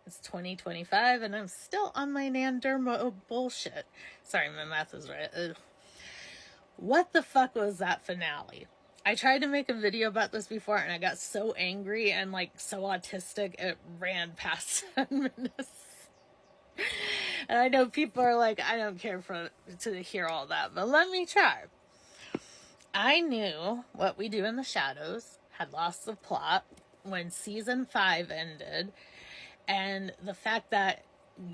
It's 2025 and I'm still on my NaNoWriMo bullshit. Sorry, my math is right. Ugh. What the fuck was that finale? I tried to make a video about this before and I got so angry and like so autistic it ran past 10 minutes. And I know people are like, I don't care to hear all that, but let me try. I knew What We Do in the Shadows had lost the plot when season 5 ended, and the fact that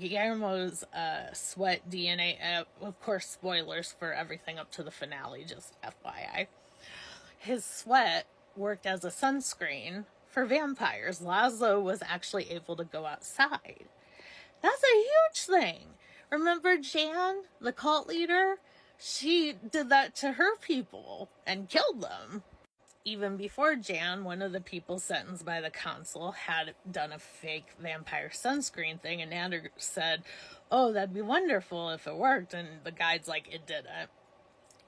Guillermo's sweat DNA, of course, spoilers for everything up to the finale, just FYI, his sweat worked as a sunscreen for vampires. Laszlo was actually able to go outside. That's a huge thing. Remember Jan, the cult leader? She did that to her people and killed them. Even before Jan, one of the people sentenced by the council had done a fake vampire sunscreen thing, and Nander said, oh, that'd be wonderful if it worked, and the guide's like, it didn't.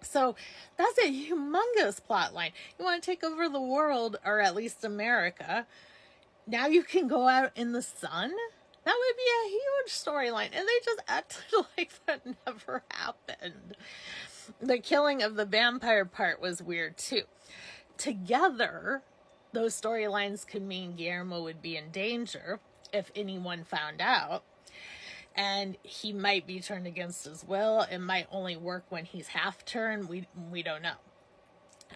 So that's a humongous plot line. You want to take over the world, or at least America. Now you can go out in the sun? That would be a huge storyline, and they just acted like that never happened. The killing of the vampire part was weird, too. Together, those storylines could mean Guillermo would be in danger if anyone found out, and he might be turned against his will. It might only work when he's half turned. We don't know.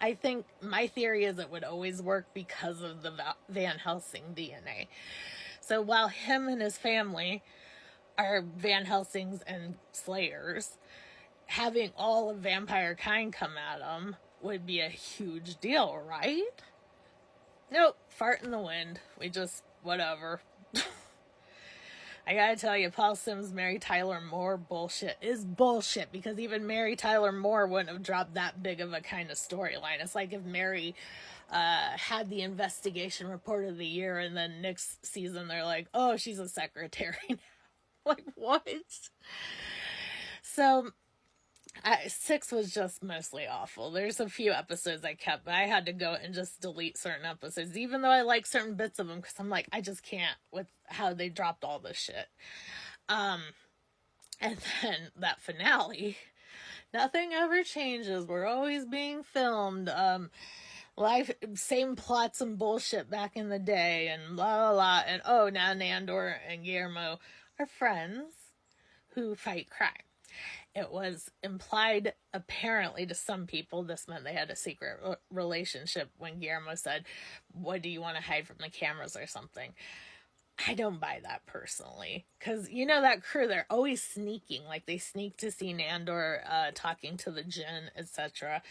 I think my theory is it would always work because of the Van Helsing DNA. So while him and his family are Van Helsings and Slayers, having all of vampire kind come at them would be a huge deal, right? Nope, fart in the wind. We just, whatever. I gotta tell you, Paul Sims' Mary Tyler Moore bullshit is bullshit, because even Mary Tyler Moore wouldn't have dropped that big of a kind of storyline. It's like if Mary had the investigation report of the year and then next season they're like, oh, she's a secretary now. Like, what? So 6 was just mostly awful. There's a few episodes I kept, but I had to go and just delete certain episodes, even though I like certain bits of them, because I'm like, I just can't with how they dropped all this shit. And then that finale, nothing ever changes. We're always being filmed. Life, same plots and bullshit back in the day, and blah, blah, blah. And oh, now Nandor and Guillermo are friends who fight crime. It was implied, apparently, to some people, this meant they had a secret relationship when Guillermo said, what do you want to hide from the cameras or something? I don't buy that personally. Because, you know, that crew, they're always sneaking. Like, they sneak to see Nandor talking to the djinn, etc.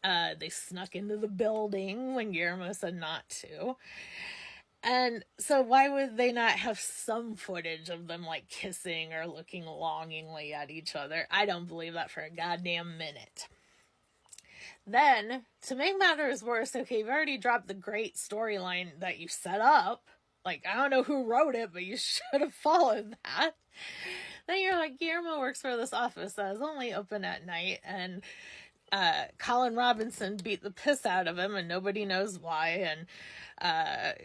They snuck into the building when Guillermo said not to. And so why would they not have some footage of them, like, kissing or looking longingly at each other? I don't believe that for a goddamn minute. Then, to make matters worse, okay, you've already dropped the great storyline that you set up. Like, I don't know who wrote it, but you should have followed that. Then you're like, Guillermo works for this office that is only open at night, and Colin Robinson beat the piss out of him and nobody knows why, and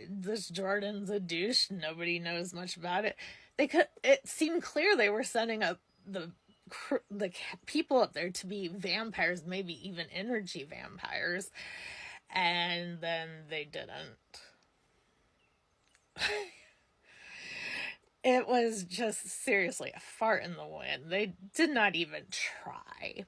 this Jordan's a douche, nobody knows much about it. It seemed clear they were setting up the people up there to be vampires, maybe even energy vampires, and then they didn't. It was just seriously a fart in the wind. They did not even try.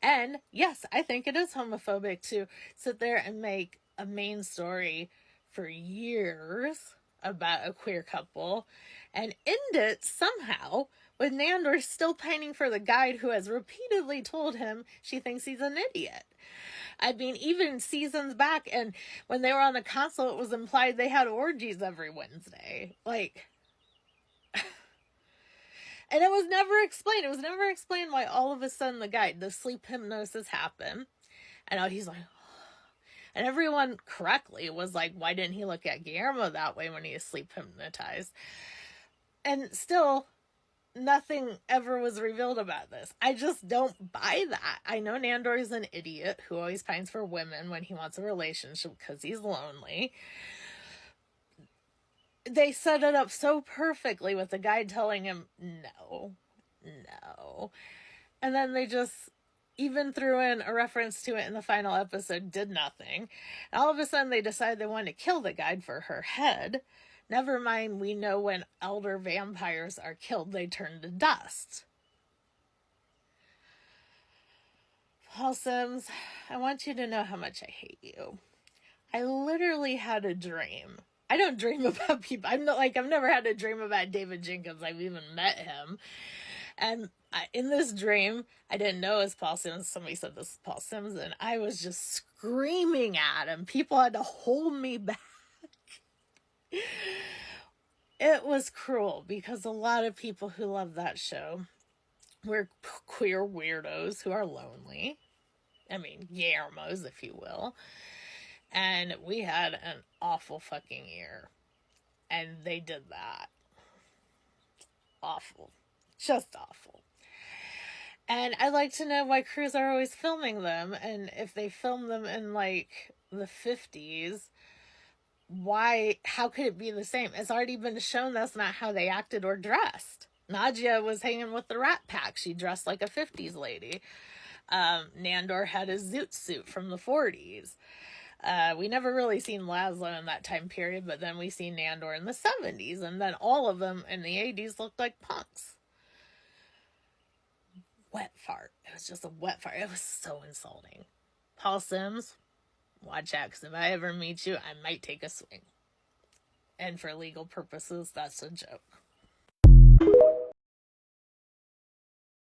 And yes, I think it is homophobic to sit there and make a main story for years about a queer couple and end it somehow with Nandor still pining for the guide who has repeatedly told him she thinks he's an idiot. I mean, even seasons back, and when they were on the console, it was implied they had orgies every Wednesday. Like, and it was never explained. It was never explained why all of a sudden the sleep hypnosis happened. And he's like, and everyone correctly was like, why didn't he look at Guillermo that way when he was sleep hypnotized? And still, nothing ever was revealed about this. I just don't buy that. I know Nandor is an idiot who always pines for women when he wants a relationship because he's lonely. they set it up so perfectly with the guy telling him, no, no. And then they just even threw in a reference to it in the final episode, did nothing. And all of a sudden they decide they want to kill the guide for her head. Never mind, we know when elder vampires are killed, they turn to dust. Paul Sims, I want you to know how much I hate you. I literally had a dream. I don't dream about people. I'm not like, I've never had a dream about David Jenkins. I've even met him. And in this dream, I didn't know it was Paul Sims. Somebody said this is Paul Sims, and I was just screaming at him. People had to hold me back. It was cruel because a lot of people who love that show were queer weirdos who are lonely. I mean, Guillermo's, if you will. And we had an awful fucking year. And they did that. Awful. Just awful. And I'd like to know why crews are always filming them. And if they film them in like the 50s, why, how could it be the same? It's already been shown that's not how they acted or dressed. Nadja was hanging with the Rat Pack. She dressed like a 50s lady. Nandor had a zoot suit from the 40s. We never really seen Laszlo in that time period, but then we see Nandor in the 70s, and then all of them in the 80s looked like punks. Wet fart. It was just a wet fart. It was so insulting. Paul Sims, watch out, because if I ever meet you, I might take a swing. And for legal purposes, that's a joke.